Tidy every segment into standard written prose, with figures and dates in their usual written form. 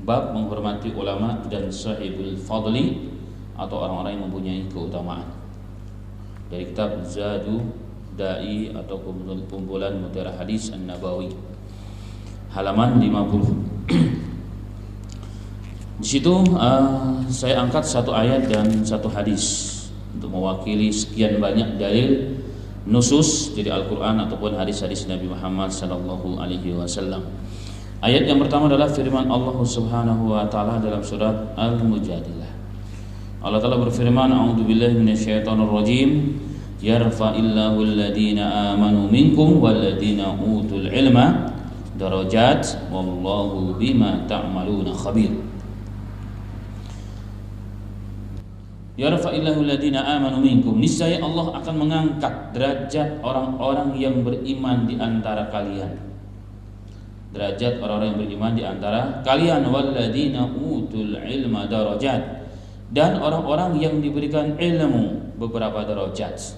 Bab menghormati ulama dan sahibul fadli atau orang-orang yang mempunyai keutamaan. Dari kitab Zadu Da'i atau kumpulan Mutiara Hadis An-Nabawi, halaman 50. Di situ saya angkat satu ayat dan satu hadis untuk mewakili sekian banyak dalil nusus dari Al-Quran ataupun hadis-hadis Nabi Muhammad sallallahu alaihi wasallam. Ayat yang pertama adalah firman Allah Subhanahu wa taala dalam surat Al-Mujadilah. Allah Taala berfirman, "A'udzubillahi minasyaitonir rajim. Yarfa'illahu alladhina amanu minkum walladhina utul ilma darajat wallahu bima ta'maluna khabir." Yarfa'illahu alladhina amanu minkum. Niscaya Allah akan mengangkat derajat orang-orang yang beriman di antara kalian. Derajat orang-orang yang beriman di antara kalian. Walladzina utul ilma darajat. Dan orang-orang yang diberikan ilmu beberapa derajat.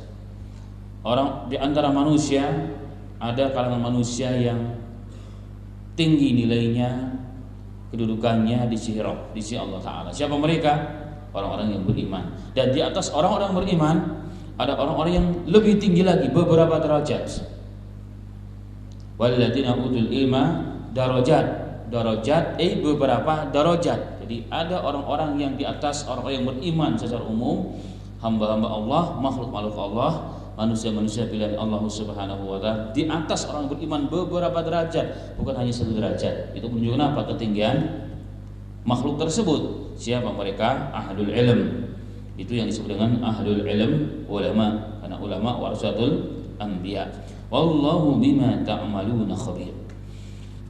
Orang di antara manusia, ada kalangan manusia yang tinggi nilainya, kedudukannya di sisi Allah Ta'ala. Siapa mereka? Orang-orang yang beriman. Dan di atas orang-orang beriman ada orang-orang yang lebih tinggi lagi, beberapa derajat. Walladzina utul ilma darajat. Darajat beberapa darajat. Jadi ada orang-orang yang di atas orang-orang yang beriman secara umum, hamba-hamba Allah, makhluk-makhluk Allah, manusia-manusia pilihan Allah Subhanahu wa taala, di atas orang beriman beberapa derajat, bukan hanya satu derajat. Itu menunjukkan apa? Ketinggian makhluk tersebut. Siapa mereka? Ahlul ilm. Itu yang disebut dengan ahlul ilm, ulama. Karena ulama warasatul anbiya. Wallahu bima ta'maluna khabir.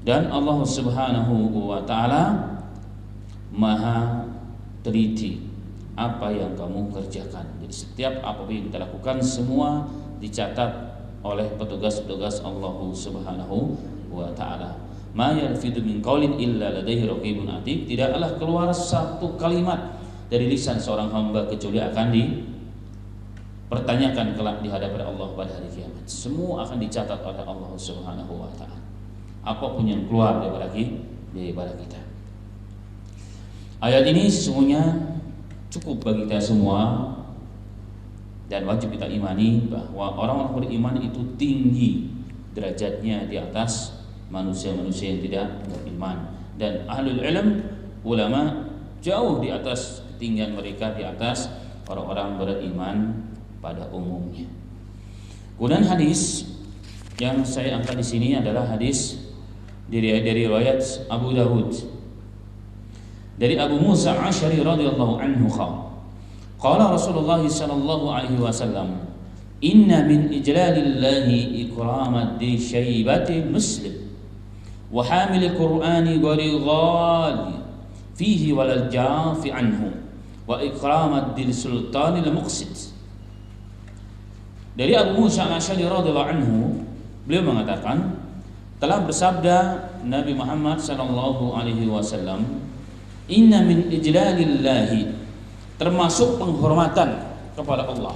Dan Allah Subhanahu wa taala Maha teliti apa yang kamu kerjakan. Jadi setiap apa yang kita lakukan semua dicatat oleh petugas-petugas Allah Subhanahu wa taala. Ma yalfidu min qaulin illa ladaihi raqibun atid. Tidaklah keluar satu kalimat dari lisan seorang hamba kecuali akan dipertanyakan kelak di hadapan Allah pada hari kiamat. Semua akan dicatat oleh Allah Subhanahu wa taala. Apapun yang keluar daripada kita. Ayat ini sesungguhnya cukup bagi kita semua dan wajib kita imani bahwa orang-orang beriman itu tinggi derajatnya di atas manusia-manusia yang tidak beriman. Dan ahlul ilm, ulama, jauh di atas ketinggian mereka di atas orang-orang beriman pada umumnya. Kemudian hadis yang saya angkat di sini adalah hadis dari riwayat Abu Dawud dari Abu Musa Asy'ari radhiyallahu anhu qala Rasulullah sallallahu alaihi wasallam, "Inna min ijlalillahi ikramad di syaibati muslim wa hamil qur'ani ghali fihi wal jafi anhu wa ikramad dil sultanil muqsid." Dari Abu Musa Asy'ari radhiyallahu anhu, beliau mengatakan, telah bersabda Nabi Muhammad sallallahu alaihi wasallam, "Inna min ijlalillahi," termasuk penghormatan kepada Allah.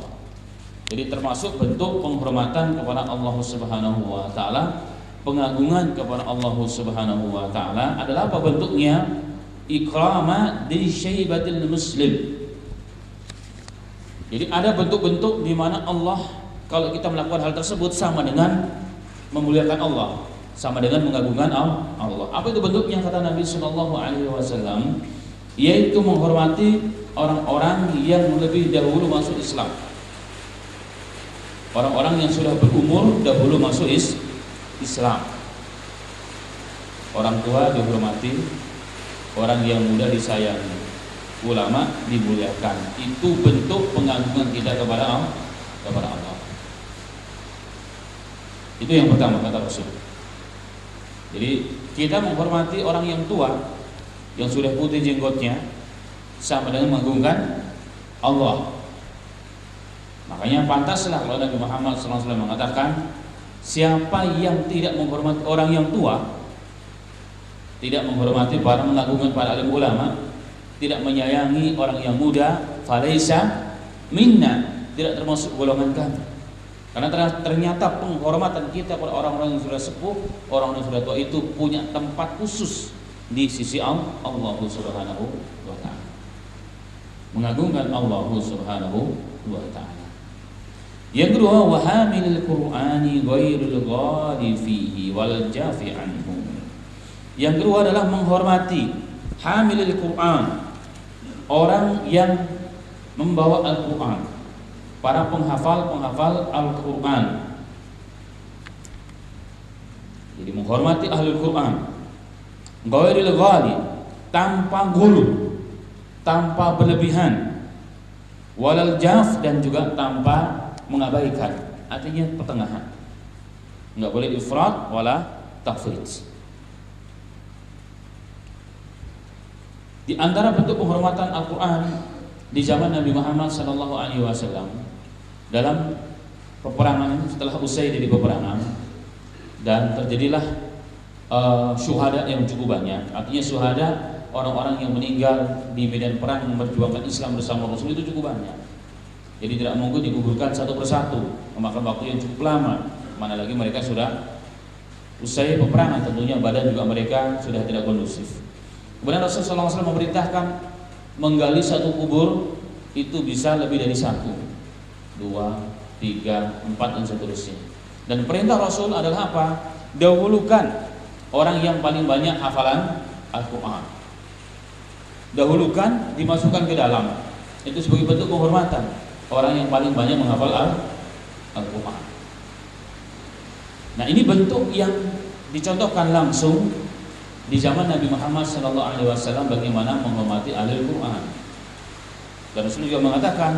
Jadi termasuk bentuk penghormatan kepada Allah Subhanahu wa taala, pengagungan kepada Allah Subhanahu wa taala adalah apa bentuknya? Ikrama di syaibatil muslim. Jadi ada bentuk-bentuk di mana Allah, kalau kita melakukan hal tersebut, sama dengan memuliakan Allah, sama dengan mengagungkan Allah. Apa itu bentuknya? Kata Nabi Sallallahu Alaihi Wasallam, yaitu menghormati orang-orang yang lebih dahulu masuk Islam, orang-orang yang sudah berumur dahulu masuk Islam. Orang tua dihormati, orang yang muda disayangi, ulama dimuliakan. Itu bentuk pengagungan kita kepada Allah. Itu yang pertama kata Rasul. Jadi kita menghormati orang yang tua, yang sudah putih jenggotnya, sama dengan mengagungkan Allah. Makanya pantaslah kalau Nabi Muhammad SAW mengatakan, siapa yang tidak menghormati orang yang tua, tidak menghormati para mengagungkan para alim ulama, tidak menyayangi orang yang muda, falaisa minna, tidak termasuk golongan kami. Karena ternyata penghormatan kita kepada orang-orang yang sudah sepuh, orang-orang yang sudah tua itu punya tempat khusus di sisi Allah Subhanahu wa taala. Mengagungkan Allah Subhanahu wa taala. Yang kedua, wa hamilul Qur'ani ghairul ghali fihi wal jafi anhu. Yang kedua adalah menghormati hamilul Qur'an, orang yang membawa Al-Qur'an, para penghafal Al-Qur'an. Jadi menghormati ahlul Qur'an, ghairil ghali, tanpa gulu, tanpa berlebihan, walal jaf, dan juga tanpa mengabaikan, artinya pertengahan. Enggak boleh ifrat wala tafrit. Di antara bentuk penghormatan Al-Qur'an di zaman Nabi Muhammad SAW dalam peperangan, setelah usai dari peperangan dan terjadilah syuhada yang cukup banyak. Artinya syuhada, orang-orang yang meninggal di medan perang memperjuangkan Islam bersama Rasul itu cukup banyak. Jadi tidak mungkin dikuburkan satu persatu, memakan waktu yang cukup lama. Mana lagi mereka sudah usai peperangan, tentunya badan juga mereka sudah tidak kondusif. Kemudian Rasulullah SAW memerintahkan menggali satu kubur itu bisa lebih dari 1, 2, 3, 4 dan seterusnya. Dan perintah Rasul adalah apa? Dahulukan orang yang paling banyak hafalan Al-Quran. Dahulukan, dimasukkan ke dalam. Itu sebagai bentuk penghormatan orang yang paling banyak menghafal Al-Quran. Nah, ini bentuk yang dicontohkan langsung di zaman Nabi Muhammad SAW bagaimana menghormati ahli Quran. Dan Rasulullah juga mengatakan,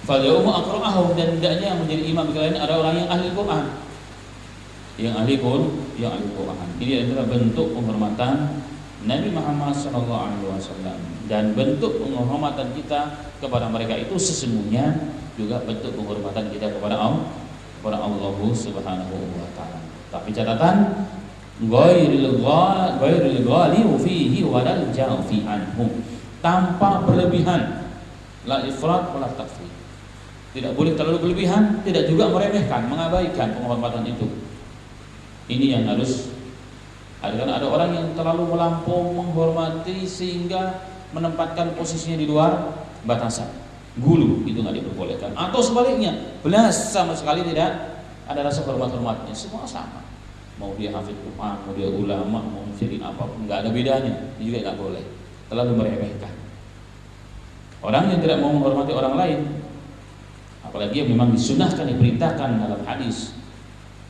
"Fal yaumu aqra'ahum," dan hendaknya yang menjadi imam kalian ada orang yang ahli Quran. Yang ahli Quran. Ini adalah bentuk penghormatan Nabi Muhammad SAW, dan bentuk penghormatan kita kepada mereka itu sesungguhnya juga bentuk penghormatan kita kepada Allah Subhanahu wa taala. Tapi catatan, ghairil ghali fihi walal jafi anhu, tanpa berlebihan, la ifrat wala tafrit. Tidak boleh terlalu berlebihan, tidak juga meremehkan, mengabaikan penghormatan itu. Ini yang harus ada orang yang terlalu melampau menghormati sehingga menempatkan posisinya di luar batasan. Gulu itu nggak diperbolehkan. Atau sebaliknya, belas sama sekali tidak ada rasa hormat-hormatnya, semua sama. Mau dia hafid Quran, mau dia ulama, mau jadi apapun, nggak ada bedanya. Ini juga nggak boleh. Terlalu meremehkan. Orang yang tidak mau menghormati orang lain, apalagi yang memang disunahkan, diperintahkan dalam hadis,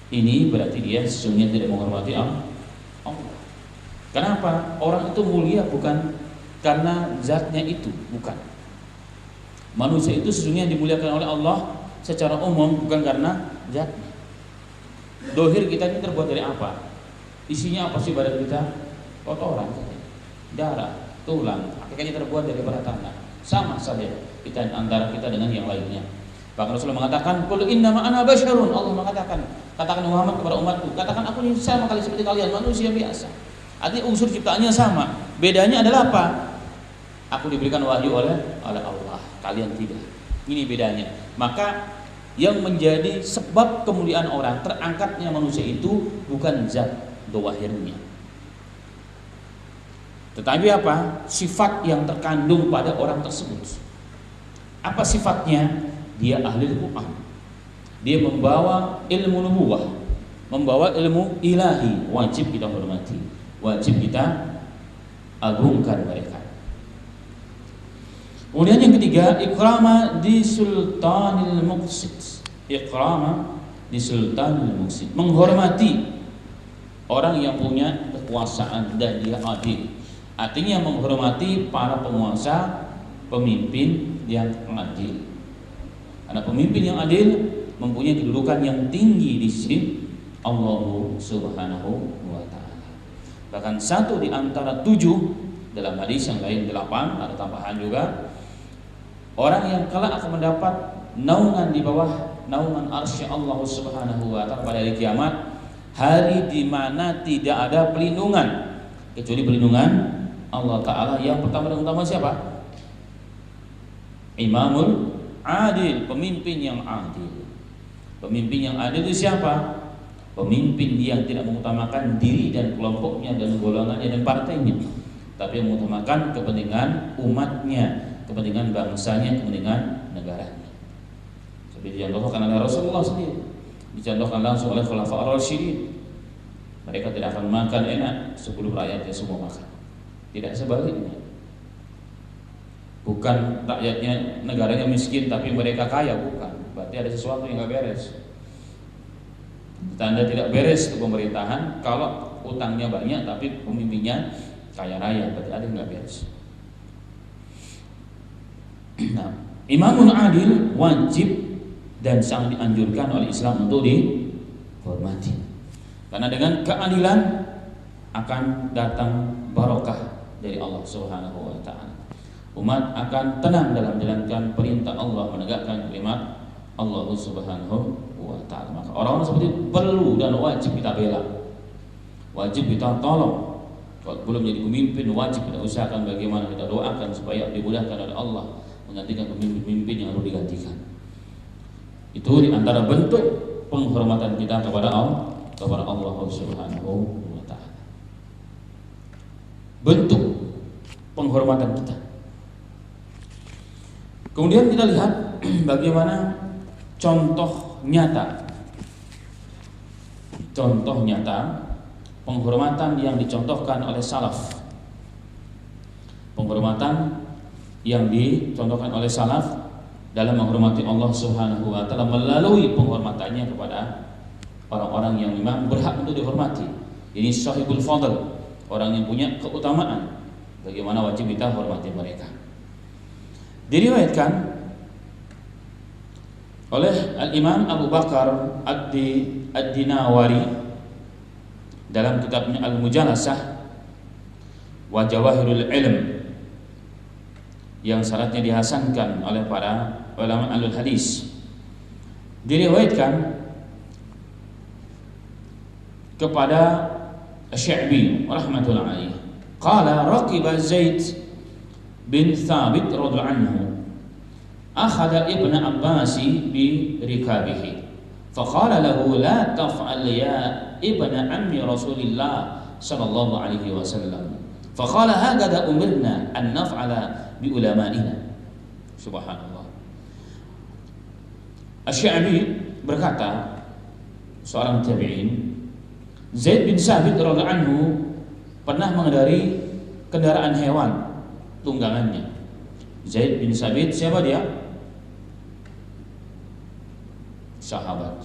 ini berarti dia sesungguhnya tidak menghormati Allah. Kenapa? Orang itu mulia bukan karena zatnya itu, bukan. Manusia itu sesungguhnya dimuliakan oleh Allah secara umum bukan karena zatnya. Dohir kita ini terbuat dari apa? Isinya apa sih badan kita? Kotoran, darah, tulang. Hakikatnya terbuat daripada tanah. Sama saja kita antara kita dengan yang lainnya. Bahkan Rasulullah mengatakan, "Qul innama ana basyarun." Allah mengatakan, katakan Muhammad kepada umatku, katakan aku ini sama kali seperti kalian, manusia biasa. Artinya unsur ciptaannya sama. Bedanya adalah apa? Aku diberikan wahyu oleh Allah, kalian tidak. Ini bedanya. Maka yang menjadi sebab kemuliaan orang, terangkatnya manusia itu bukan zat dhahirnya, tetapi apa? Sifat yang terkandung pada orang tersebut. Apa sifatnya? Dia ahli Quran. Dia membawa ilmu nubuwah, membawa ilmu ilahi. Wajib kita hormati, wajib kita agungkan mereka. Kemudian yang ketiga, ikrama di sultanil muqsid. Ikrama di sultanil muqsid, menghormati orang yang punya kekuasaan dan dia adil. Artinya menghormati para penguasa, pemimpin yang adil. Karena pemimpin yang adil mempunyai kedudukan yang tinggi di sisi Allah Subhanahu wa taala. Bahkan 1 di antara 7 dalam hadis yang lain 8 ada tambahan juga. Orang yang kelak akan mendapat naungan di bawah naungan arsy Allah Subhanahu wa taala pada hari kiamat, hari di mana tidak ada pelindungan kecuali pelindungan Allah taala. Yang pertama dan utama siapa? Imamul adil, pemimpin yang adil. Pemimpin yang adil itu siapa? Pemimpin yang tidak mengutamakan diri dan kelompoknya dan golongannya dan partainya, tapi yang mengutamakan kepentingan umatnya, kepentingan bangsanya, kepentingan negaranya. Seperti dicontohkan oleh Rasulullah sendiri, dicontohkan langsung oleh Khulafaur Rasyidin. Mereka tidak akan makan enak sebelum rakyatnya semua makan. Tidak sebaliknya. Bukan rakyatnya, negaranya miskin tapi mereka kaya, bukan. Berarti ada sesuatu yang nggak beres. Tanda tidak beres ke pemerintahan kalau utangnya banyak tapi pemimpinnya kaya raya, berarti ada yang nggak beres. Nah, imamun adil wajib dan sangat dianjurkan oleh Islam untuk dihormati, karena dengan keadilan akan datang barokah dari Allah Subhanahu wa taala. Umat akan tenang dalam menjalankan perintah Allah, menegakkan kalimat Allah Subhanahu wa taala. Maka orang-orang seperti itu perlu dan wajib kita bela, wajib kita tolong. Kalau belum jadi pemimpin, wajib kita usahakan bagaimana kita doakan supaya dimudahkan oleh Allah menggantikan pemimpin yang harus digantikan. Itu di antara bentuk penghormatan kita kepada Allah Subhanahu wa taala. Bentuk penghormatan kita. Kemudian kita lihat bagaimana contoh nyata penghormatan yang dicontohkan oleh salaf. Penghormatan yang dicontohkan oleh salaf dalam menghormati Allah Subhanahu wa taala melalui penghormatannya kepada orang-orang yang memang berhak untuk dihormati. Ini sahibul fadl, orang yang punya keutamaan. Bagaimana wajib kita hormati mereka. Diriwayatkan oleh Al-Imam Abu Bakar Ad-Dinawari dalam kitabnya Al-Mujalasah wa Jawahirul Ilm, yang syaratnya dihasankan oleh para ulama alul hadis. Diriwayatkan kepada Asy-Sya'bi rahmatullahi alaihi, qala raqiba Zaid bin Thabit radhiyallahu anhu akhadha Ibn Abbas bi rikabihi faqala lahu la taf'al ya ibna ammi Rasulillah sallallahu alaihi wasallam faqala hakadha umirna an naf'ala bi ulama'ina. Subhanallah. Asy-Sya'bi berkata, seorang tabi'in, Zaid bin Thabit radhiyallahu anhu pernah mengendari kendaraan hewan tunggangannya. Zaid bin Thabit siapa dia? Sahabat.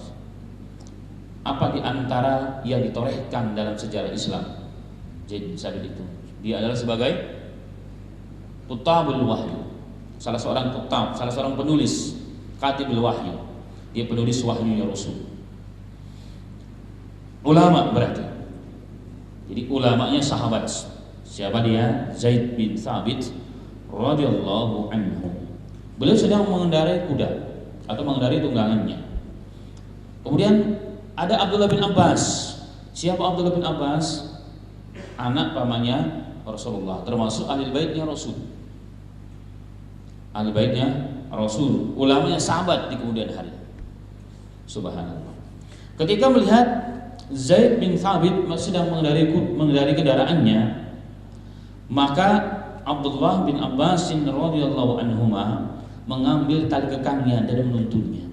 Apa di antara yang ditorehkan dalam sejarah Islam Zaid bin Thabit itu? Dia adalah sebagai Kutabul Wahyu, salah seorang kutab, salah seorang penulis, Katibul Wahyu. Dia penulis wahyunya Rasul. Ulama berarti. Jadi ulamanya sahabat. Siapa dia? Zaid bin Thabit radhiyallahu anhu. Beliau sedang mengendarai kuda atau mengendarai tunggangannya. Kemudian ada Abdullah bin Abbas. Siapa Abdullah bin Abbas? Anak pamannya Rasulullah, termasuk ahli baitnya Rasul. Ahli baitnya Rasul, ulamanya sahabat di kemudian hari. Subhanallah. Ketika melihat Zaid bin Thabit sedang mengendari kendaraannya, maka Abdullah bin Abbas radhiyallahu anhuma mengambil tali kekangnya dan menuntunnya.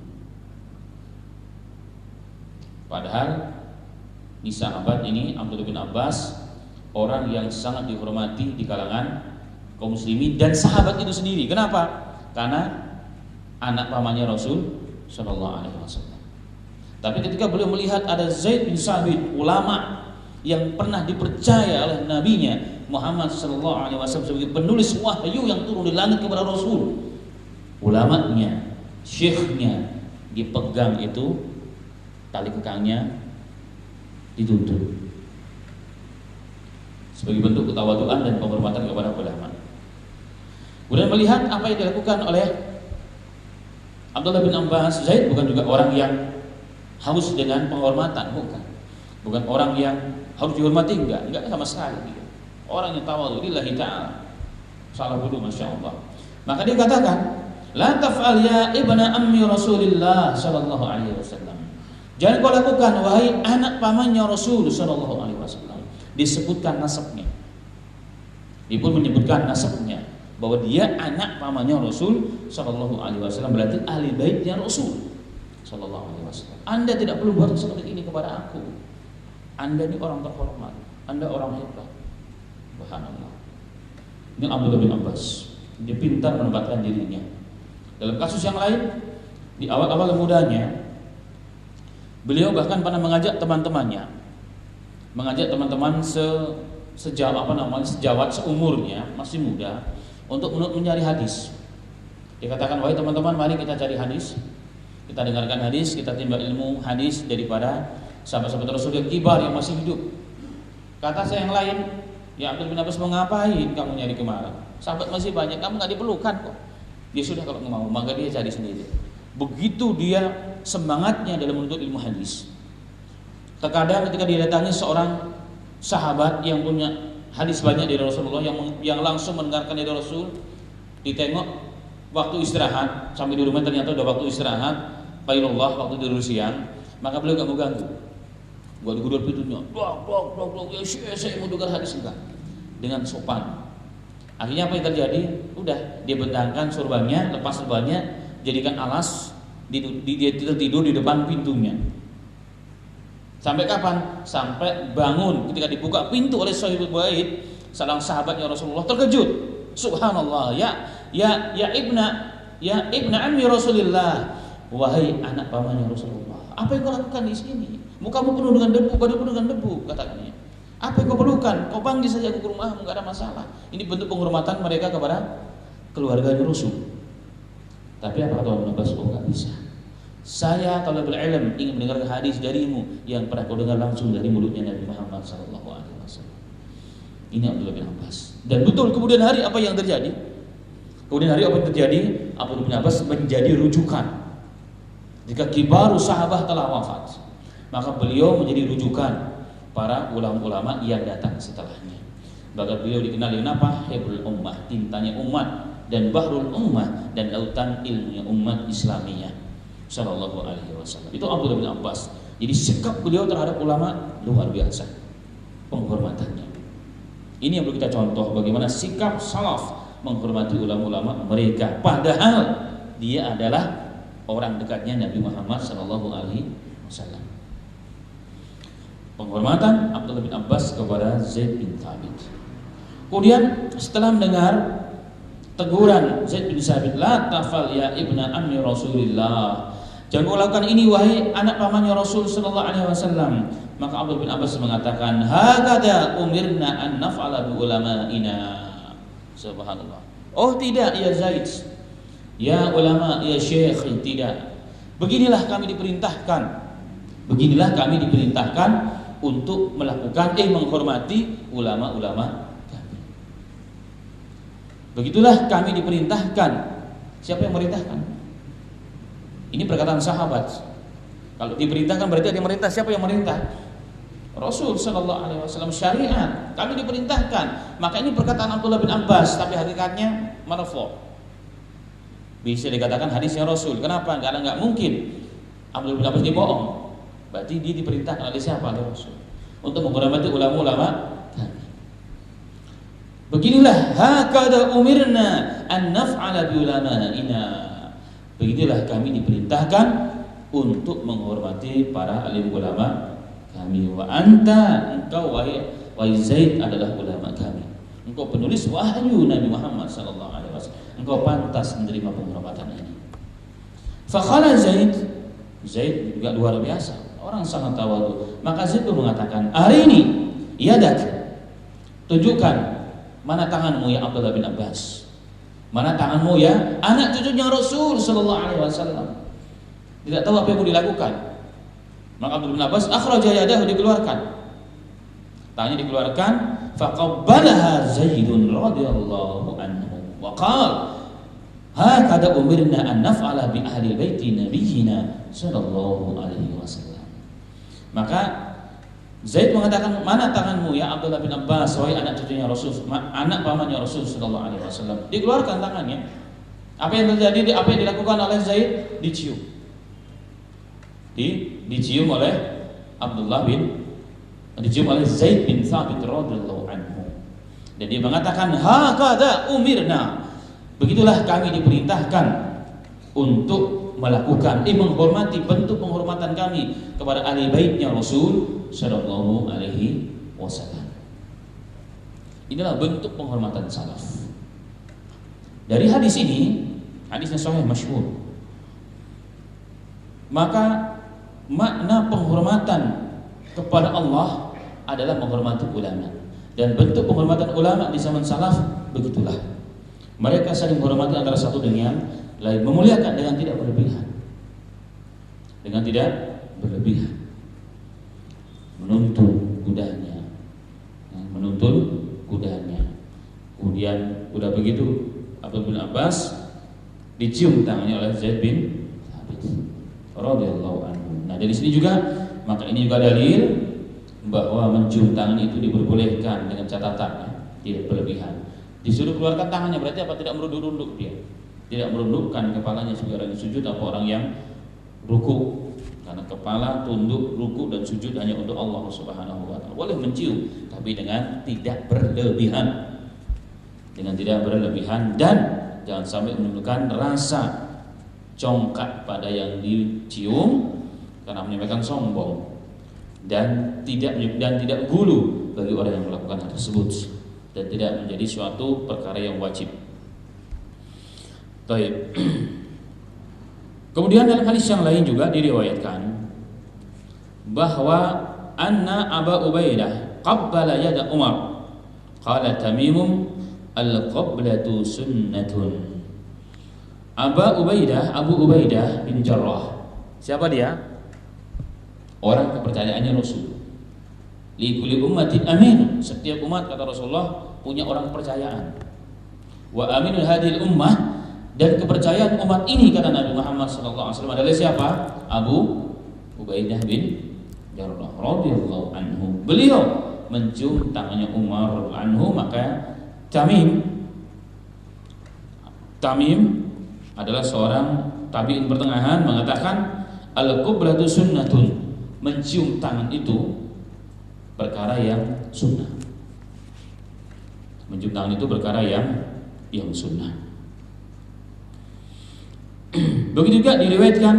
Padahal di sahabat ini Abdullah bin Abbas orang yang sangat dihormati di kalangan kaum muslimin dan sahabat itu sendiri. Kenapa? Karena anak pamannya Rasul sallallahu alaihi wasallam. Tapi ketika beliau melihat ada Zaid bin Thabit, ulama yang pernah dipercaya oleh nabinya Muhammad sallallahu alaihi wasallam sebagai penulis wahyu yang turun di langit kepada Rasul, ulamanya, syekhnya dipegang itu tali kekangnya, dituntun sebagai bentuk ketawaduan dan penghormatan kepada ulama. Kemudian melihat apa yang dilakukan oleh Abdullah bin Abbas, Zaid bukan juga orang yang haus dengan penghormatan, bukan orang yang harus dihormati, enggak sama sekali. Orang yang tawadhu lillahi ta'ala. Salah dulu, masya Allah. Maka dia katakan, la taf'al ya ibna ammi Rasulillah sallallahu alaihi wasallam. Jangan kau lakukan wahai anak pamannya Rasul sallallahu alaihi wasallam. Disebutkan nasabnya. Dia pun menyebutkan nasabnya bahwa dia anak pamannya Rasul sallallahu alaihi wasallam, berarti ahli baitnya Rasul sallallahu alaihi wasallam. Anda tidak perlu buat seperti ini kepada aku. Anda ini orang terhormat, Anda orang hebat. Subhanallah. Ini Abdullah bin Abbas. Dia pintar menempatkan dirinya. Dalam kasus yang lain, di awal-awal mudanya, beliau bahkan pernah mengajak teman-temannya, sejawat seumurnya, masih muda, untuk mencari hadis. Dia katakan, wahai teman-teman, mari kita cari hadis, kita dengarkan hadis, kita timba ilmu hadis daripada sahabat-sahabat Rasul yang kibar yang masih hidup. Kata saya yang lain, ya Abdul bin Abbas, mau ngapain kamu nyari kemana? Sahabat masih banyak, kamu nggak diperlukan kok. Dia sudah, kalau mau, maka dia cari sendiri. Begitu dia semangatnya dalam menuntut ilmu hadis. Terkadang ketika didatangi seorang sahabat yang punya hadis banyak dari Rasulullah, yang langsung mendengarkan dari Rasul, ditengok waktu istirahat, sampai di rumah ternyata udah waktu istirahat, qailullah, waktu tidur siang, maka beliau gak mau ganggu. Gua digudul pintunya, blok, ya saya mau dengar hadis enggak, dengan sopan. Akhirnya apa yang terjadi? Udah, dia bentangkan surbannya, lepas surbannya, jadikan alas, dia tidur di depan pintunya. Sampai kapan? Sampai bangun ketika dibuka pintu oleh sahibul bait, seorang sahabatnya Rasulullah, terkejut. Subhanallah, ya ibna ammi Rasulillah, wahai anak pamannya Rasulullah, apa yang kau lakukan di sini? Mukamu penuh dengan debu, badanmu penuh dengan debu, katanya. Apa yang kau perlukan? Kau panggil saja aku ke rumahmu, enggak ada masalah. Ini bentuk penghormatan mereka kepada keluarganya Rasul. Tapi apa kata Ibnu Abbas? Oh, enggak bisa. Saya talabul ilm ingin mendengar hadis darimu yang pernah kau dengar langsung dari mulutnya Nabi Muhammad sallallahu alaihi wasallam. Ini Abdullah bin Abbas. Dan betul, kemudian hari apa yang terjadi? Abdullah bin Abbas menjadi rujukan. Jika kibaru sahabat telah wafat, maka beliau menjadi rujukan para ulama-ulama yang datang setelahnya. Bahkan beliau dikenal dengan apa? Hibrul ummah, tintanya umat, dan bahrul ummah, dan lautan ilmunya umat Islamiyah sallallahu alaihi wasallam. Itu Abdullah bin Abbas. Jadi sikap beliau terhadap ulama luar biasa penghormatannya. Ini yang perlu kita contoh, bagaimana sikap salaf menghormati ulama-ulama mereka, padahal dia adalah orang dekatnya Nabi Muhammad sallallahu alaihi wasallam. Penghormatan Abdullah bin Abbas kepada Zaid bin Thabit. Kemudian setelah mendengar teguran Zaid bin Thabit, la tafal ya ibna ammi Rasulillah, jangan kau lakukan ini wahai anak pamannya Rasul sallallahu alaihi wasallam. Maka Abdullah bin Abbas mengatakan, hakada umirna an naf'ala bi ulama'ina. Subhanallah. Oh tidak ya Zaid, ya ulama, ya syekh, tidak. Beginilah kami diperintahkan untuk melakukan menghormati ulama-ulama kami. Begitulah kami diperintahkan. Siapa yang merintahkan? Ini perkataan sahabat. Kalau diperintahkan berarti ada yang merintah. Siapa yang merintah? Rasul sallallahu alaihi wasallam. Syariat, kami diperintahkan. Maka ini perkataan Abdullah bin Abbas, tapi hakikatnya marfu'. Bisa dikatakan hadisnya Rasul. Kenapa? Karena enggak mungkin Abdullah bin Abbas dibohong. Berarti dia diperintahkan oleh siapa? Oleh Rasul untuk menghormati ulama-ulama kami. Beginilah, hakada umirna an naf'ala bi ulama'ina. Begitulah kami diperintahkan untuk menghormati para alim ulama kami. Wa anta, engkau wahai Zaid adalah ulama kami. Engkau penulis wahyu Nabi Muhammad sallallahu alaihi wasallam. Engkau pantas menerima penghormatan ini. Fa qala Zaid juga luar biasa. Orang sangat tawadhu. Maka Zaid pun mengatakan, arini yadak, tunjukkan mana tanganmu ya Abdullah bin Abbas, mana tanganmu ya anak cucunya Rasul sallallahu alaihi wasallam. Tidak tahu apa yang mau dilakukan. Maka Abdullah bin Abbas akhraja yadahu, dikeluarkan tangannya, dikeluarkan. Faqabbalaha Zaidun radhiyallahu anhu wa qala, hakada umirna an naf'ala bi ahli baiti nabiyina sallallahu alaihi wasallam. Maka Zaid mengatakan, mana tanganmu ya Abdullah bin Abbas, wahai anak cucunya Rasul, anak pamannya Rasul sallallahu alaihi wasallam. Dikeluarkan tangannya. Apa yang terjadi? Apa yang dilakukan oleh Zaid? Dicium. dicium oleh dicium oleh Zaid bin Thabit radhiyallahu anhu. Dan dia mengatakan, hakadha umirna, begitulah kami diperintahkan untuk melakukan, menghormati, bentuk penghormatan kami kepada ahli baitnya Rasul sallallahu alaihi wasallam. Inilah bentuk penghormatan salaf. Dari hadis ini, hadisnya sahih masyhur, maka makna penghormatan kepada Allah adalah menghormati ulama. Dan bentuk penghormatan ulama di zaman salaf begitulah. Mereka saling menghormati antara satu dengan lain, memuliakan dengan tidak berlebihan. Dengan tidak berlebihan. Menuntun kudanya. Kemudian udah begitu Abdullah bin Abbas dicium tangannya oleh Zaid bin Thabit radhiyallahu anhu. Nah, dari sini juga, maka ini juga dalil bahwa mencium tangan itu diperbolehkan dengan catatan tidak berlebihan. Disuruh keluarkan tangannya berarti apa? Tidak merunduk-runduk dia. Tidak merundukkan kepalanya sebagai orang yang sujud atau orang yang ruku. Karena kepala, tunduk, ruku dan sujud hanya untuk Allah Subhanahu wa taala. Boleh mencium tapi dengan tidak berlebihan. Dengan tidak berlebihan, dan jangan sampai menunjukkan rasa congkak pada yang dicium karena menyampaikan sombong. Dan tidak gulu bagi orang yang melakukan hal tersebut, dan tidak menjadi suatu perkara yang wajib. Baik. Kemudian dalam hadis yang lain juga diriwayatkan bahwa anna Abu Ubaidah qabbala yada Umar, qala Tamimum al-qablatu sunnatun. Abu Ubaidah bin Jarrah, siapa dia? Orang kepercayaannya Rasul. Li kulli ummatin amin. Setiap umat, kata Rasulullah, punya orang kepercayaan. Wa aminul hadhil ummah, dan kepercayaan umat ini, kata Nabi Muhammad SAW, adalah siapa? Abu Ubaidah bin Jarrah radhiyallahu anhu. Beliau mencium tangannya Umar anhu, maka Tamim adalah seorang tabi'in pertengahan mengatakan al-qiblatu sunnatun. Mencium tangan itu perkara yang sunnah. Mencium tangan itu perkara yang sunnah. Begitu juga diriwayatkan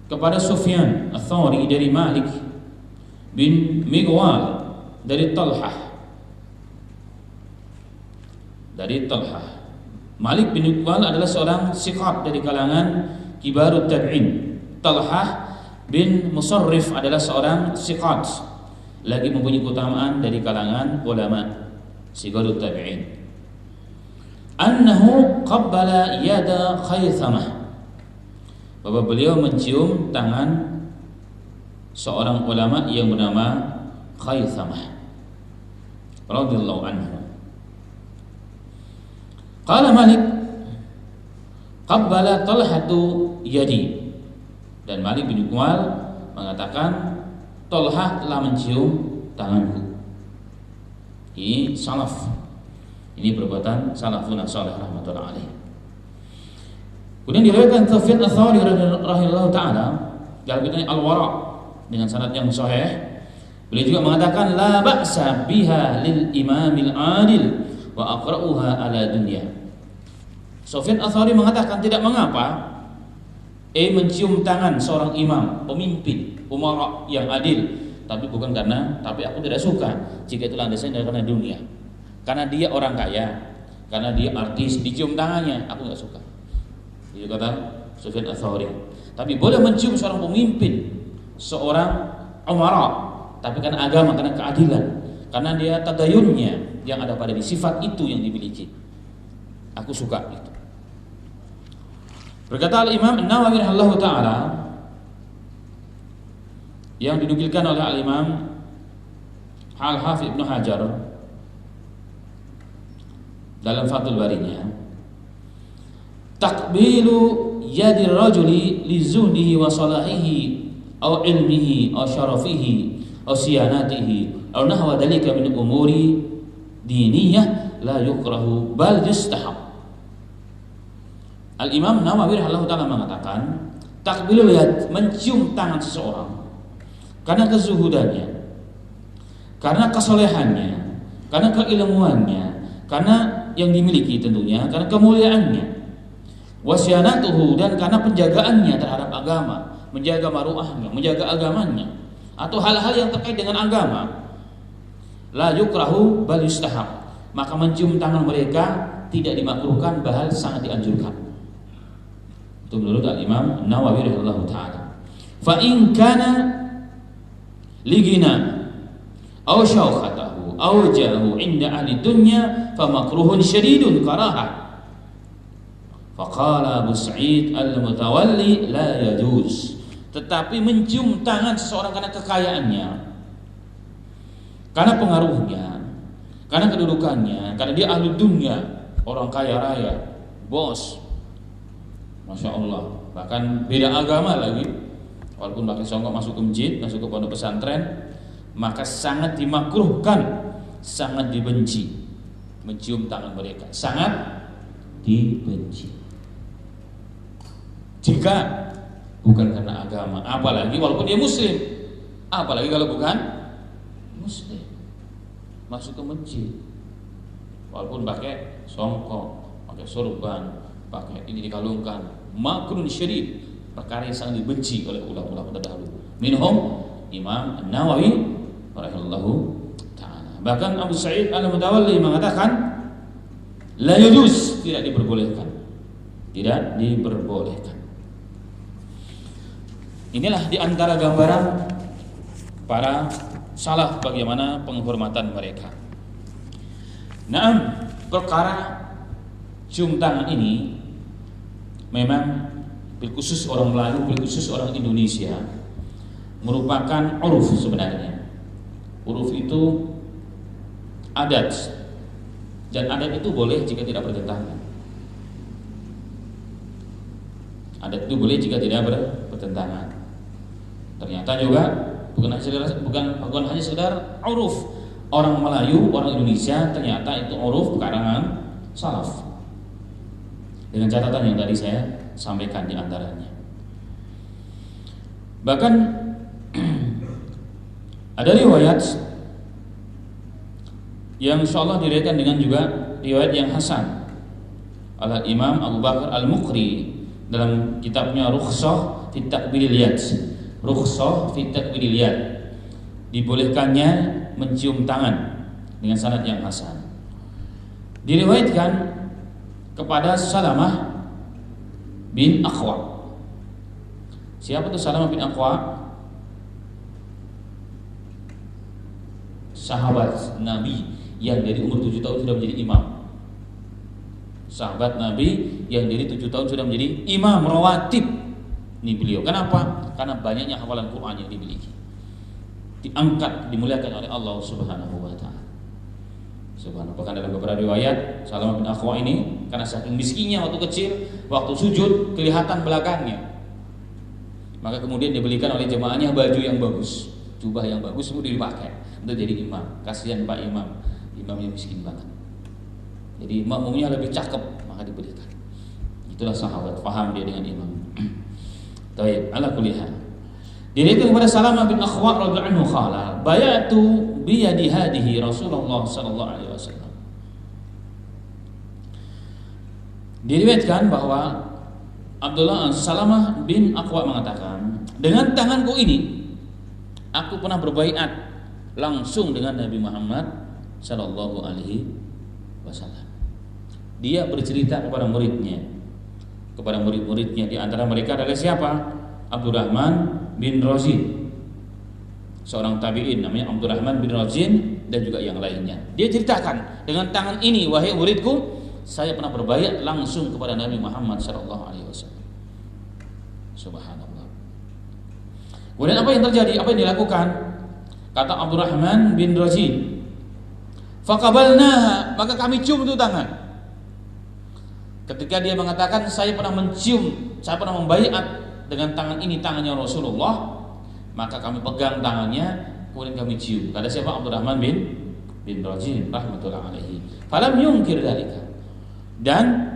kepada Sufyan Ats-Tsauri dari Malik bin Mighwal dari Talhah. Malik bin Mighwal adalah seorang siqat dari kalangan kibarut tabi'in. Talhah bin Musarrif adalah seorang siqat, lagi mempunyai keutamaan dari kalangan ulama sigarut tabi'in. Annahu qabbala yada Khaythamah, bahwa beliau mencium tangan seorang ulama yang bernama Khaythamah radhiyallahu anhu. Qala Malik qabbala Talhatu yadi, dan Malik bin Mighwal mengatakan Talhah telah mencium tanganku. Ini salaf. Ini perbuatan salafun salih rahmatullahi alaih. Kemudian diriwayatkan Sufyan Ats-Tsauri rahimahullah taala dalam kitabnya Al-Wara dengan sanad yang sahih. Beliau juga mengatakan la ba'sa biha lil imamil adil wa aqra'uha ala dunya. Sufyan Ats-Tsauri mengatakan tidak mengapa mencium tangan seorang imam, pemimpin, umara yang adil, tapi bukan tapi aku tidak suka jika itu landasannya karena dunia, karena dia orang kaya, karena dia artis, dicium tangannya, aku nggak suka. Itu kata Sufyan Ats-Tsauri. Tapi boleh mencium seorang pemimpin, seorang umara, tapi karena agama, karena keadilan, karena dia tadayunnya yang ada pada sifat itu yang dimiliki, aku suka itu. Berkata Al-Imam An-Nawawi rahimahullah ta'ala, yang dinukilkan oleh Al-Imam Al-Hafidz Ibnu Hajar dalam Fathul Barinya, takbilu yadi rajuli li zuhdihi wa salahihi aw ilmihi aw syarafihi aw siyanatihi aw nahwa dalika min umuri diniyah la yukrahu bal yustahab. Al-Imam Nawawi rahimahullah ta'ala mengatakan, Takbilul yad, mencium tangan seseorang karena kezuhudannya, karena kesolehannya, karena keilmuannya, karena yang dimiliki tentunya, karena kemuliaannya, wasyanatuhu, dan karena penjagaannya terhadap agama, menjaga maruahnya, menjaga agamanya, atau hal-hal yang terkait dengan agama. La yukrahu bal yustahab, maka mencium tangan mereka tidak dimakruhkan, bahkan sangat dianjurkan. Itu menurut Imam Nawawi rahimahullahu taala. Fa in kana ligina aw syaukhatahu aw jahu inda ahli dunya fa makruhun syadidun karahah. Faqala Abu Sa'id al-Mutawalli la yajuz. Tetapi mencium tangan seseorang karena kekayaannya, karena pengaruhnya, karena kedudukannya, karena dia ahli dunia, orang kaya raya, bos, Masya Allah, bahkan beda agama lagi, walaupun pakai songkok masuk ke masjid, masuk ke pondok pesantren, maka sangat dimakruhkan, sangat dibenci mencium tangan mereka, sangat dibenci. Jika bukan karena agama, apalagi walaupun dia muslim, apalagi kalau bukan muslim, masuk ke masjid, walaupun pakai songkok, pakai sorban, pakai ini dikalungkan, makrun syadid, perkara yang sangat dibenci oleh ulama-ulama terdahulu. Minhum Imam Nawawi rahimahullahu taala. Bahkan Abu Sa'id al-Mutawalli mengatakan la yajuz, tidak diperbolehkan. Tidak diperbolehkan. Inilah di antara gambaran para salaf bagaimana penghormatan mereka. Nah, perkara cium tangan ini memang khusus orang Melayu, khusus orang Indonesia, merupakan uruf sebenarnya. Uruf itu adat, dan adat itu boleh jika tidak bertentangan. Adat itu boleh jika tidak bertentangan. Ternyata juga bukan hanya sekedar uruf orang Melayu, orang Indonesia, ternyata itu uruf karangan salaf. Dengan catatan yang tadi saya sampaikan di antaranya. Bahkan ada riwayat yang insyaallah diriwayatkan dengan juga riwayat yang hasan oleh Imam Abu Bakar Al-Muqri dalam kitabnya Rukhsah fi Takbilil Yad. Rukhsah fi Takbilil Yad, dibolehkannya mencium tangan dengan sanad yang hasan. Diriwayatkan kepada Salamah bin Aqwa. Siapa itu Salamah bin Aqwa? Sahabat Nabi yang dari umur 7 tahun sudah menjadi imam. Sahabat Nabi yang dari 7 tahun sudah menjadi imam rawatib. Ini beliau. Kenapa? Karena banyaknya hafalan Quran yang dimiliki. Diangkat, dimuliakan oleh Allah Subhanahu wa taala. Subhanallah. Bahkan dalam beberapa riwayat Salamah bin Aqwa ini karena saking miskinnya waktu kecil, waktu sujud kelihatan belakangnya. Maka kemudian dibelikan oleh jemaahnya baju yang bagus, jubah yang bagus, kemudian dipakai untuk jadi imam. Kasihan Pak Imam, imamnya miskin banget. Jadi makmumnya lebih cakep, maka dibelikan. Itulah sahabat, paham dia dengan imam. Baik, ala kulli hal. Diriwayatkan kepada Salamah bin Aqwa radhiyallahu anhu qala, bayatu bi yadi hadihi Rasulullah sallallahu alaihi wasallam. Diriwayatkan bahwa Salamah bin Aqwa mengatakan, dengan tanganku ini aku pernah berbaiat langsung dengan Nabi Muhammad sallallahu alaihi wasallam. Dia bercerita kepada muridnya, kepada murid-muridnya, di antara mereka adalah siapa? Abdurrahman bin Razin, seorang tabi'in namanya Abdurrahman bin Razin, dan juga yang lainnya. Dia ceritakan, dengan tangan ini wahai muridku, saya pernah berbaiat langsung kepada Nabi Muhammad sallallahu alaihi wasallam. Subhanallah. Kemudian apa yang terjadi? Apa yang dilakukan? Kata Abdurrahman bin Razin, faqabalnaha, maka kami cium itu tangan. Ketika dia mengatakan saya pernah mencium, saya pernah membaiat dengan tangan ini, tangannya Rasulullah, maka kami pegang tangannya, kemudian kami cium. Kata siapa? Abdurrahman bin Razin rahmatullah alaihi. Falam yungkir dalika. Dan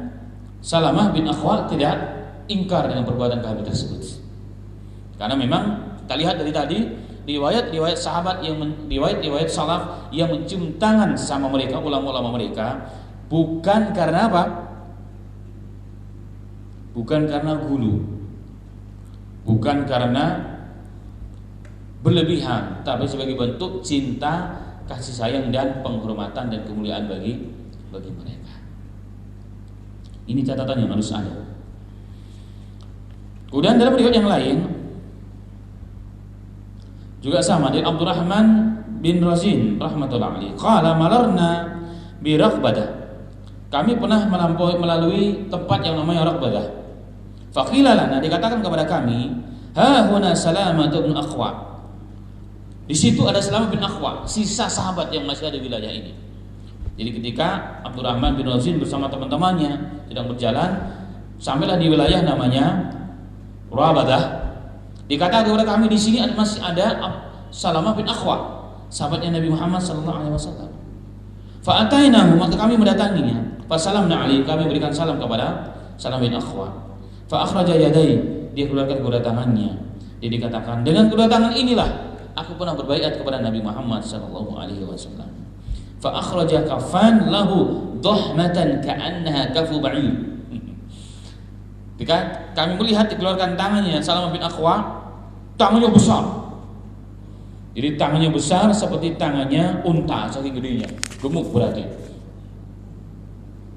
Salamah bin Aqwa tidak ingkar dengan perbuatan kami tersebut. Karena memang kita lihat dari tadi riwayat-riwayat sahabat riwayat-riwayat salaf yang mencium tangan sama mereka, ulama-ulama mereka, bukan karena apa? Bukan karena gulu, bukan karena berlebihan, tapi sebagai bentuk cinta, kasih sayang dan penghormatan dan kemuliaan bagi mereka. Ini catatan yang harus ada. Kemudian dalam riwayat yang lain juga sama dari Abdurrahman bin Razin rahmatullah alaihi, qala malarna bi Raqbadah. Kami pernah melalui tempat yang namanya Raqbadah. Faqila lana, dikatakan kepada kami, ha huna Salamah bin Aqwa. Di situ ada Salamah bin Aqwa, sisa sahabat yang masih ada di wilayah ini. Jadi ketika Abdurrahman bin Razin bersama teman-temannya sedang berjalan, sampailah di wilayah namanya Raqbadah. Dikatakan kepada kami di sini masih ada Salamah bin Aqwa, sahabatnya Nabi Muhammad sallallahu alaihi wasallam. Fa atainahu, maka kami mendatanginya. Fa salamna alaihi, kami berikan salam kepada Salamah bin Aqwa. Fa akhraja yadai, dia keluarkan kedua tangannya. Dia dikatakan, dengan kedua tangan inilah aku pernah berbaiat kepada Nabi Muhammad sallallahu alaihi wasallam. Fa akhraja kafan lahu dhahmatan ka'annaha kafu ba'ir. Ketika kami melihat dikeluarkan tangannya Salamah bin Aqwa, tangannya besar. Jadi tangannya besar seperti tangannya unta, saking gedenya. Gemuk berarti.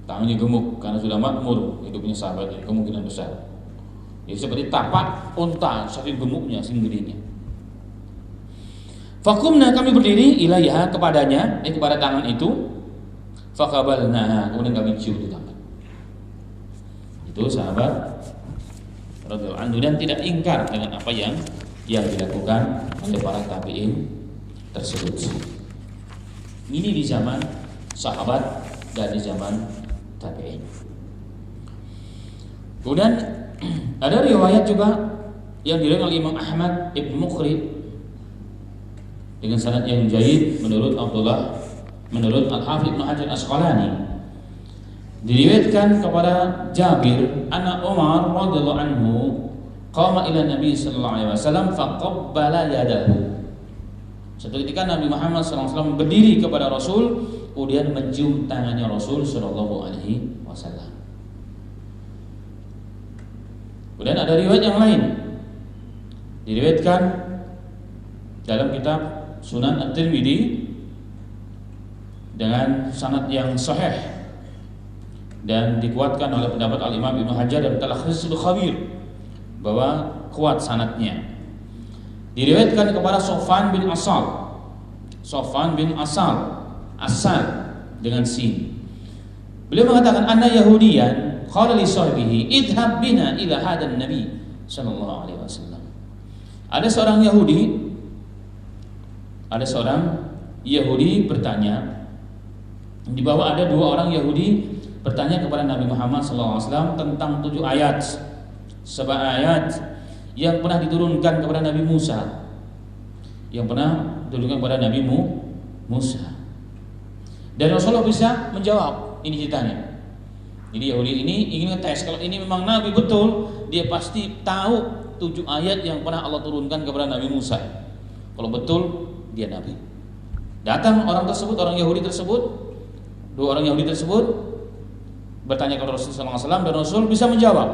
Tangannya gemuk karena sudah makmur hidupnya sahabatnya, kemungkinan besar. Jadi seperti tapak unta, saking gemuknya, saking gedenya. Fakumna, kami berdiri ilaiha, kepadanya, kepada tangan itu. Faqabalna, kemudian kami cium di tangan. Itu sahabat radhiyallahu anhu, dan tidak ingkar dengan apa yang dilakukan oleh para tabi'in tersebut. Ini di zaman sahabat dan di zaman tabi'in. Kemudian ada riwayat juga yang diriwayatkan oleh Imam Ahmad Ibn Muqri dengan sanad yang jayyid menurut Al-Hafidz Ibnu Hajar Asqalani. Diriwayatkan kepada Jabir, anna Umar radhiyallahu anhu qama ila Nabi sallallahu alaihi wasallam faqabbala yadahu. Suatu ketika Nabi Muhammad sallallahu alaihi wasallam berdiri kepada Rasul, kemudian mencium tangannya Rasul sallallahu alaihi wasallam. Kemudian ada riwayat yang lain. Diriwayatkan dalam kitab Sunan At-Tirmidzi dengan sanad yang sahih dan dikuatkan oleh pendapat Al-Imam Ibnu Hajar dan Talakhisul Khabir bahwa kuat sanadnya. Diriwayatkan kepada Sofwan bin Asal dengan sin. Beliau mengatakan, anna Yahudiyan qala li sahibihi idhhab bina ila hadan nabi sallallahu alaihi wasallam. Ada seorang Yahudi bertanya, di bawah ada dua orang Yahudi bertanya kepada Nabi Muhammad SAW tentang 7 ayat, 7 ayat yang pernah diturunkan kepada Nabi Musa, Musa. Dan Rasulullah bisa menjawab. Ini ceritanya. Jadi Yahudi ini ingin ngetes, kalau ini memang Nabi betul, dia pasti tahu 7 ayat yang pernah Allah turunkan kepada Nabi Musa. Kalau betul, dia Nabi. Datang orang Yahudi tersebut, dua orang Yahudi tersebut bertanya kepada Rasulullah SAW, dan Rasul bisa menjawab.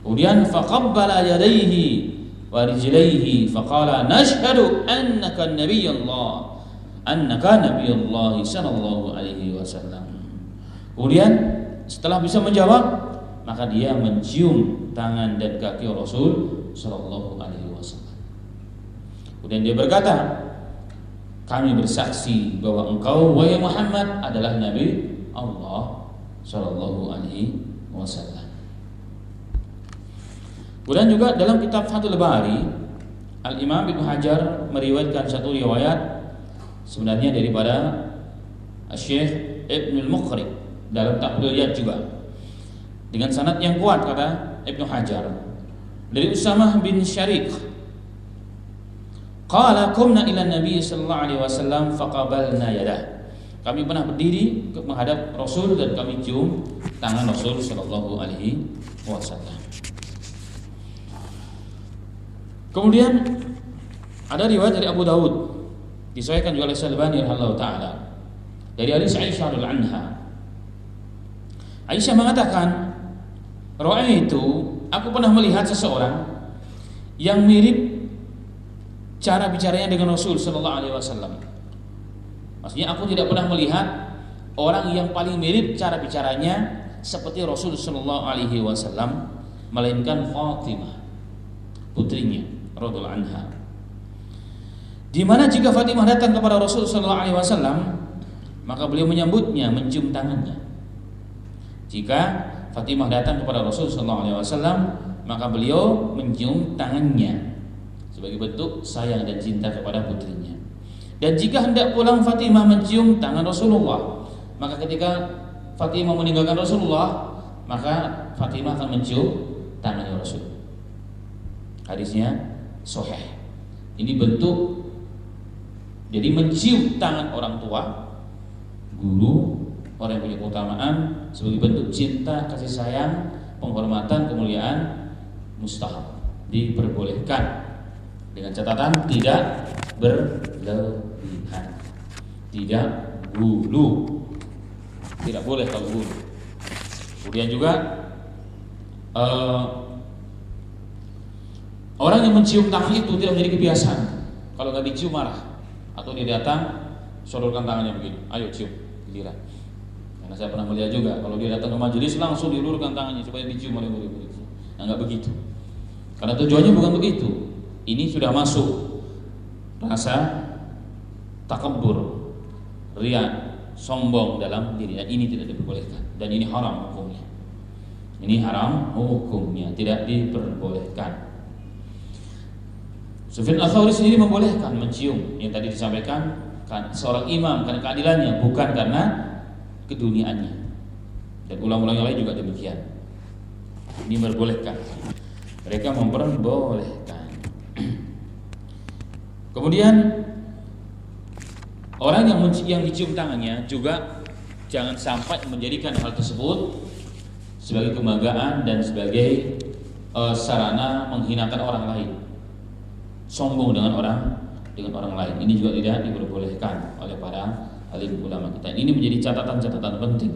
Kemudian faqabbala yadayhi wa rijlaihi faqala nashhadu annaka nabiyullah sallallahu alaihi wasallam. Kemudian setelah bisa menjawab, maka dia mencium tangan dan kaki Rasul sallallahu alaihi wasallam. Kemudian dia berkata, kami bersaksi bahwa engkau wahai Muhammad adalah Nabi Allah sallallahu alaihi wasallam. Kemudian juga dalam kitab Fathul Bari, Al-Imam Ibnu Hajar meriwayatkan satu riwayat sebenarnya daripada Syekh Ibnu Al-Muqri dalam Taqriyat juga dengan sanad yang kuat, kata Ibnu Hajar, dari Usamah bin Syariq qala qumna ila Nabi sallallahu alaihi wasallam faqabalna yadah. Kami pernah berdiri menghadap Rasul dan kami cium tangan Rasul sallallahu alaihi wasallam. Kemudian ada riwayat dari Abu Daud, disahihkan juga oleh Syalbani rahimahullah taala, dari hadis Aisyah radhiyallahu anha. Aisyah mengatakan, "Ra'aitu, aku pernah melihat seseorang yang mirip cara bicaranya dengan Rasul sallallahu alaihi wasallam." Maksudnya aku tidak pernah melihat orang yang paling mirip cara bicaranya seperti Rasul sallallahu alaihi wasallam, melainkan Fatimah, putrinya radhiyallahu anha. Di mana jika Fatimah datang kepada Rasul sallallahu alaihi wasallam, maka beliau menyambutnya, mencium tangannya. Jika Fatimah datang kepada Rasul sallallahu alaihi wasallam, maka beliau mencium tangannya sebagai bentuk sayang dan cinta kepada putrinya. Dan jika hendak pulang Fatimah mencium tangan Rasulullah, maka ketika Fatimah meninggalkan Rasulullah, maka Fatimah akan mencium tangan Rasul. Hadisnya sahih. Ini bentuk, jadi mencium tangan orang tua, guru, orang yang punya keutamaan, sebagai bentuk cinta, kasih sayang, penghormatan, kemuliaan, mustahab, diperbolehkan, dengan catatan tidak berlebihan, tidak gulu, tidak boleh kalau gulu. Kemudian juga orang yang mencium tangan itu tidak menjadi kebiasaan. Kalau nggak dicium marah, atau dia datang sodorkan tangannya begini, ayo cium, giliran. Karena saya pernah melihat juga, kalau dia datang ke majelis langsung diulurkan tangannya supaya dicium oleh murid-murid. Nah, nggak begitu. Karena tujuannya bukan begitu. Ini sudah masuk rasa takabur, riya, sombong dalam diri. Dan ini tidak diperbolehkan. Dan ini haram hukumnya. Ini haram hukumnya, tidak diperbolehkan. Sufyan Ats-Tsauri sendiri membolehkan mencium, yang tadi disampaikan, kan seorang imam karena keadilannya, bukan karena keduniaannya. Dan ulama-ulama yang lain juga demikian. Ini memperbolehkan. Mereka memperbolehkan. Kemudian orang yang dicium tangannya juga jangan sampai menjadikan hal tersebut sebagai kebanggaan dan sebagai sarana menghinakan orang lain, sombong dengan orang lain. Ini juga tidak diperbolehkan oleh para alim ulama kita. Ini menjadi catatan-catatan penting.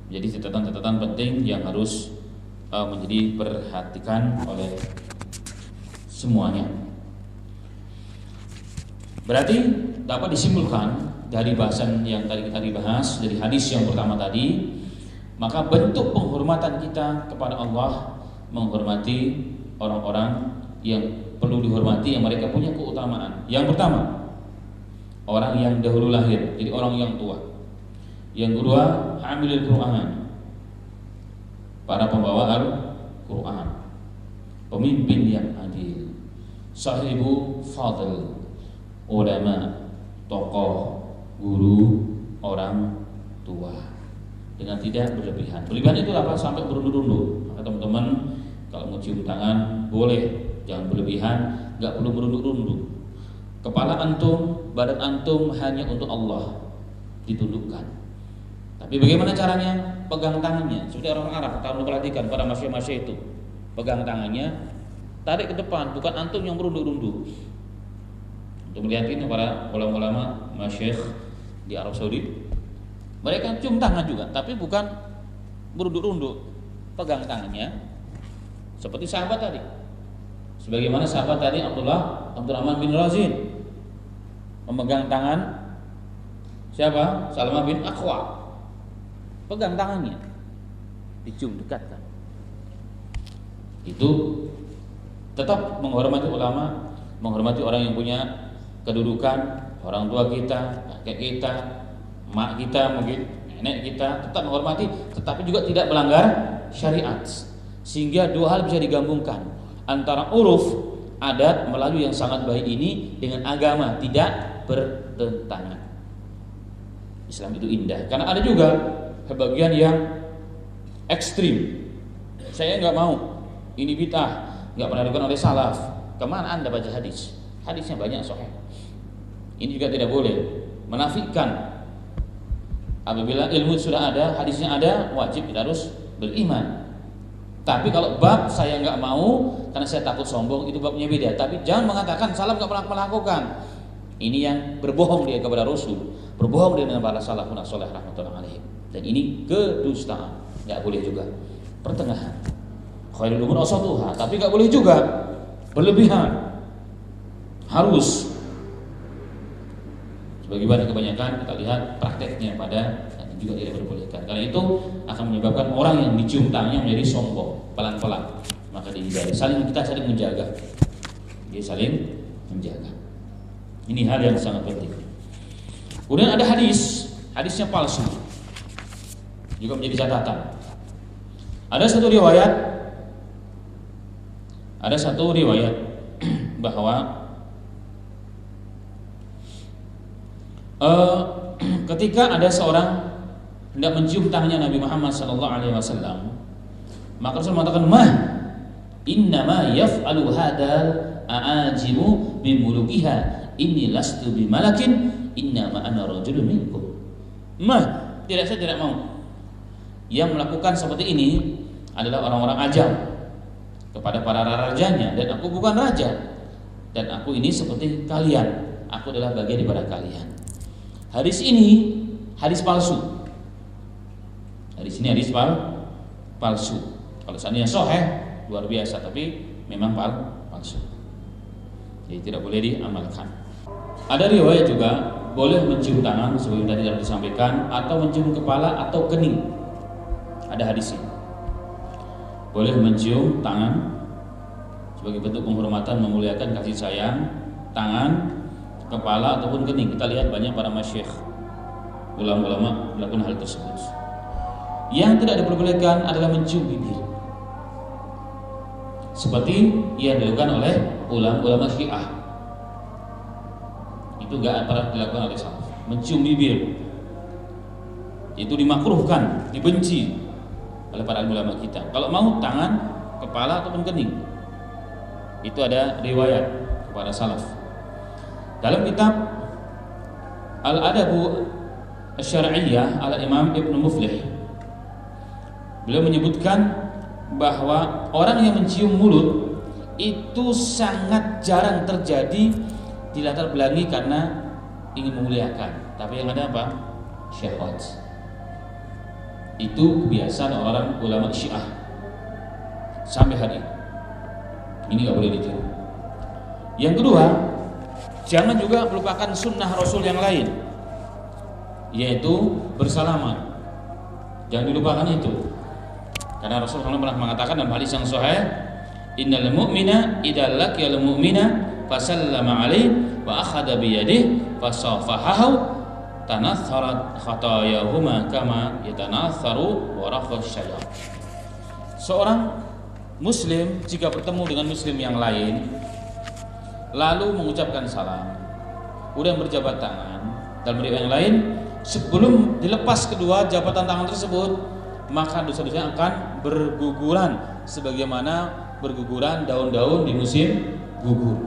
Menjadi catatan-catatan penting yang harus menjadi perhatikan oleh semuanya. Berarti dapat disimpulkan dari bahasan yang tadi kita dibahas, dari hadis yang pertama tadi, maka bentuk penghormatan kita kepada Allah, menghormati orang-orang yang perlu dihormati, yang mereka punya keutamaan. Yang pertama, orang yang dahulu lahir, jadi orang yang tua. Yang kedua, hamilul Quran, para pembawa Al-Quran, pemimpin yang adil, sahibu fadl, ulama, tokoh, guru, orang tua, dengan tidak berlebihan. Berlebihan itu apa? Sampai berunduk-unduk. Maka teman-teman kalau mau cium tangan boleh, jangan berlebihan, nggak perlu berunduk-unduk. Kepala antum, badan antum hanya untuk Allah ditundukkan. Tapi bagaimana caranya? Pegang tangannya. Seperti orang Arab, kalau perhatikan pada masyhur-masyhur itu, pegang tangannya, tarik ke depan, bukan antum yang berunduk-unduk. Untuk melihat ini para ulama-ulama masyayikh di Arab Saudi, mereka cium tangan juga, tapi bukan berunduk-unduk, pegang tangannya seperti sahabat tadi. Sebagaimana sahabat tadi Abdurrahman bin Razin memegang tangan siapa? Salamah bin Aqwa, pegang tangannya, dicium dekat kan. Itu tetap menghormati ulama, menghormati orang yang punya kedudukan, orang tua kita, kakek kita, mak kita, mungkin nenek kita, tetap menghormati, tetapi juga tidak melanggar syariat. Sehingga dua hal bisa digabungkan, antara uruf, adat Melayu yang sangat baik ini dengan agama, tidak bertentangan. Islam itu indah. Karena ada juga sebagian yang ekstrim. Saya nggak mau, ini bid'ah, nggak pernah dilakukan oleh salaf. Kemana anda baca hadis? Hadisnya banyak sahih. Ini juga tidak boleh menafikan. Apabila ilmu sudah ada, hadisnya ada, wajib kita harus beriman. Tapi kalau bab saya nggak mau karena saya takut sombong, itu babnya beda. Tapi jangan mengatakan salaf nggak pernah melakukan. Ini yang berbohong dia kepada Rasul, berbohong dia dengan para salafun saleh rahmatullahi alaihim. Dan ini kedustaan, nggak boleh juga. Pertengahan. Khairul umur awsatuha, tapi nggak boleh juga berlebihan. Harus. Sebagaimana kebanyakan kita lihat prakteknya pada juga tidak diperbolehkan. Karena itu akan menyebabkan orang yang dicium tangannya menjadi sombong, pelan-pelan. Maka dihindari. Kita saling menjaga. Dia saling menjaga. Ini hal yang sangat penting. Kemudian ada hadisnya palsu. Juga menjadi catatan. Ada satu riwayat bahwa ketika ada seorang hendak mencium tangannya Nabi Muhammad SAW, maka Rasul mengatakan, innama yaf'alu hadal a'ajimu bimulukiha, inni lastu bimalakin, innama ana rajulun minkum. Saya tidak mau. Yang melakukan seperti ini adalah orang-orang ajam kepada para rajanya, dan aku bukan raja, dan aku ini seperti kalian, aku adalah bagian daripada kalian. Hadis ini hadis palsu. Hadis ini hadis palsu. Kalau seandainya sahih luar biasa, tapi memang palsu. Jadi tidak boleh diamalkan. Ada riwayat juga boleh mencium tangan seperti tadi telah disampaikan, atau mencium kepala atau kening. Ada hadisnya. Boleh mencium tangan sebagai bentuk penghormatan, memuliakan, kasih sayang, tangan, kepala ataupun kening. Kita lihat banyak para masyayikh, ulama-ulama melakukan hal tersebut. Yang tidak diperbolehkan adalah mencium bibir, seperti yang dilakukan oleh ulama Syiah. Itu enggak pernah dilakukan oleh salaf. Mencium bibir itu dimakruhkan, dibenci oleh para ulama kita. Kalau mau tangan, kepala ataupun kening. Itu ada riwayat kepada salaf. Dalam kitab Al-Adabu Asy-Syar'iyyah Al-Imam Ibnu Muflih, beliau menyebutkan bahwa orang yang mencium mulut itu sangat jarang terjadi di latar belakangi karena ingin memuliakan, tapi yang ada apa? Syahwat. Itu kebiasaan orang ulama Syiah sampai hari ini. Ini nggak boleh ditiru. Yang kedua, jangan juga melupakan sunnah Rasul yang lain, yaitu bersalaman. Jangan dilupakan itu. Karena Rasulullah pernah mengatakan dalam hadis yang sahih, innal mu'mina idza laqiyal mu'mina fasallama alaihi wa akhadha bi yadihi fasafahahu tanatharat khatayahuma kama yatanatharu warakhus syajar. Seorang muslim jika bertemu dengan muslim yang lain lalu mengucapkan salam, kemudian berjabat tangan, dalam riwayat yang lain sebelum dilepas kedua jabatan tangan tersebut, maka dosa-dosa akan berguguran sebagaimana berguguran daun-daun di musim gugur.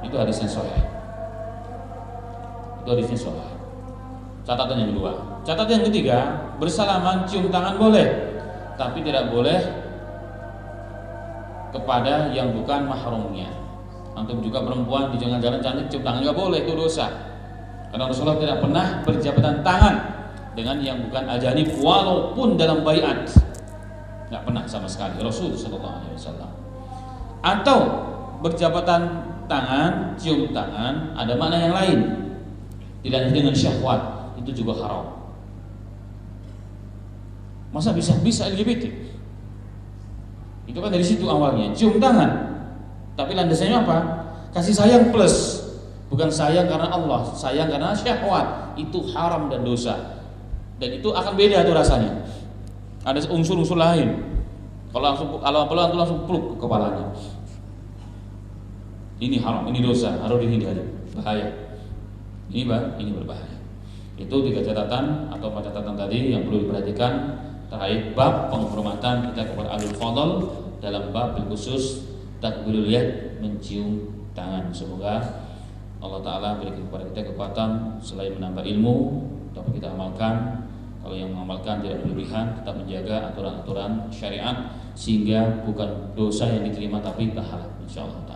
Itu hadisnya sahih. Itu hadisnya sahih. Catatan yang kedua. Catatan yang ketiga, bersalaman cium tangan boleh, tapi tidak boleh kepada yang bukan mahramnya. Antum juga perempuan di jalan-jalan cantik cium tangan nggak boleh, itu dosa. Karena Rasulullah tidak pernah berjabatan tangan dengan yang bukan ajanib walaupun dalam baiat. Nggak pernah sama sekali Rasul sallallahu alaihi wasallam. Atau berjabatan tangan, cium tangan ada makna yang lain. Tidak dengan syahwat, itu juga haram. Masa bisa LGBT? Itu kan dari situ awalnya, cium tangan. Tapi landasannya apa? Kasih sayang plus, bukan sayang karena Allah, sayang karena syahwat. Itu haram dan dosa. Dan itu akan beda tuh rasanya. Ada unsur-unsur lain. Kalau langsung peluk ke kepalanya. Ini haram, ini dosa, harus dihindari, bahaya. Ini berbahaya. Itu 3 catatan atau 4 catatan tadi yang perlu diperhatikan terkait bab penghormatan kita kepada Ahlul Fadl dalam bab khusus takbirul yad, mencium tangan. Semoga Allah Ta'ala berikan kepada kita kekuatan selain menambah ilmu dapat kita amalkan. Kalau yang mengamalkan tidak berlebihan, tetap menjaga aturan-aturan syariat sehingga bukan dosa yang diterima tapi pahala insyaallah.